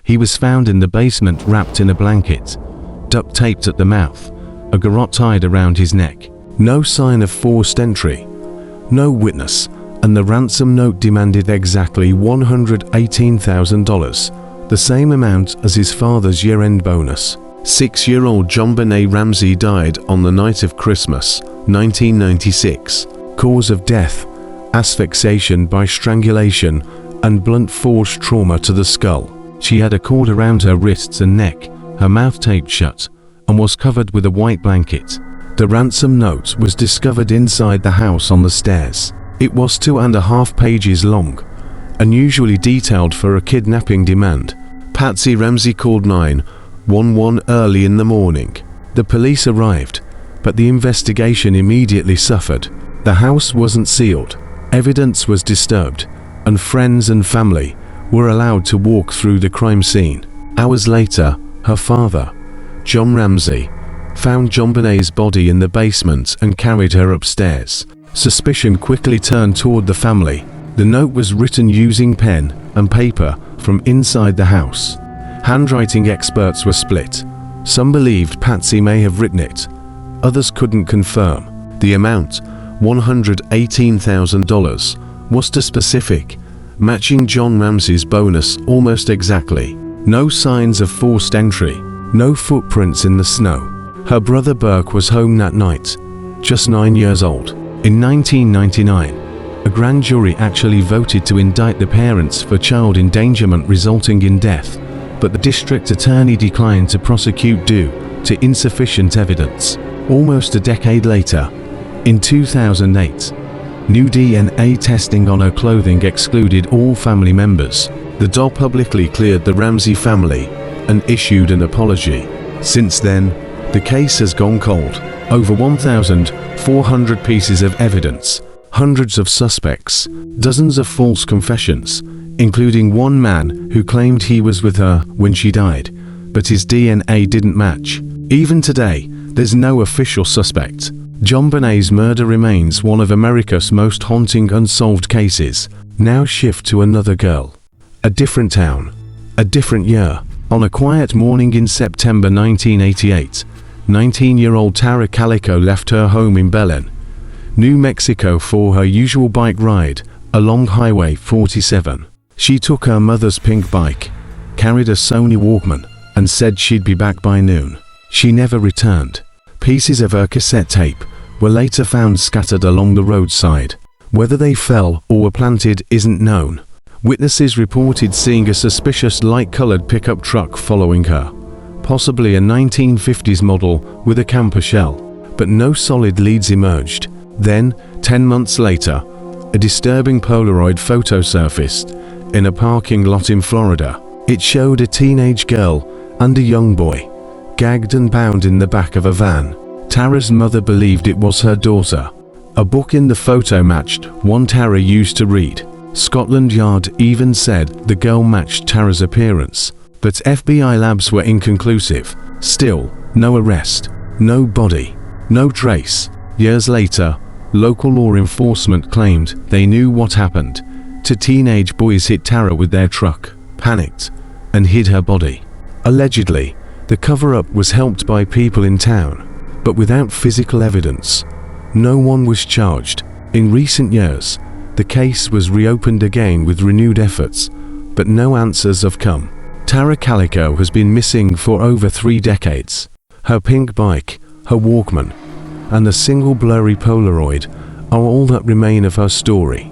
He was found in the basement wrapped in a blanket, duct taped at the mouth, a garrote tied around his neck. No sign of forced entry, no witness, and the ransom note demanded exactly $118,000, the same amount as his father's year-end bonus. 6-year-old JonBenet Ramsey died on the night of Christmas, 1996. Cause of death: asphyxiation by strangulation and blunt force trauma to the skull. She had a cord around her wrists and neck, her mouth taped shut, and was covered with a white blanket. The ransom note was discovered inside the house on the stairs. It was 2.5 pages long, unusually detailed for a kidnapping demand. Patsy Ramsey called 911 early in the morning. The police arrived, but the investigation immediately suffered. The house wasn't sealed, evidence was disturbed, and friends and family were allowed to walk through the crime scene. Hours later, her father, John Ramsey, found JonBenet's body in the basement and carried her upstairs. Suspicion quickly turned toward the family. The note was written using pen and paper from inside the house. Handwriting experts were split. Some believed Patsy may have written it. Others couldn't confirm. The amount, $118,000, was too specific, matching John Ramsey's bonus almost exactly. No signs of forced entry, no footprints in the snow. Her brother Burke was home that night, just 9 years old. In 1999, a grand jury actually voted to indict the parents for child endangerment resulting in death, but the district attorney declined to prosecute due to insufficient evidence. Almost a decade later, in 2008, new DNA testing on her clothing excluded all family members. The doll publicly cleared the Ramsey family and issued an apology. Since then, the case has gone cold. Over 1,400 pieces of evidence, hundreds of suspects, dozens of false confessions, including one man who claimed he was with her when she died, but his DNA didn't match. Even today, there's no official suspect. JonBenet's murder remains one of America's most haunting unsolved cases. Now shift to another girl. A different town. A different year. On a quiet morning in September 1988, 19-year-old Tara Calico left her home in Belen, New Mexico for her usual bike ride along Highway 47. She took her mother's pink bike, carried a Sony Walkman, and said she'd be back by noon. She never returned. Pieces of her cassette tape were later found scattered along the roadside. Whether they fell or were planted isn't known. Witnesses reported seeing a suspicious light-colored pickup truck following her, possibly a 1950s model with a camper shell, but no solid leads emerged. Then, 10 months later, a disturbing Polaroid photo surfaced in a parking lot in Florida. It showed a teenage girl and a young boy, gagged and bound in the back of a van. Tara's mother believed it was her daughter. A book in the photo matched one Tara used to read. Scotland Yard even said the girl matched Tara's appearance, but FBI labs were inconclusive. Still, no arrest, no body, no trace. Years later, local law enforcement claimed they knew what happened. Two teenage boys hit Tara with their truck, panicked, and hid her body. Allegedly, the cover-up was helped by people in town, but without physical evidence, no one was charged. In recent years, the case was reopened again with renewed efforts, but no answers have come. Tara Calico has been missing for over 3 decades. Her pink bike, her Walkman, and a single blurry Polaroid are all that remain of her story.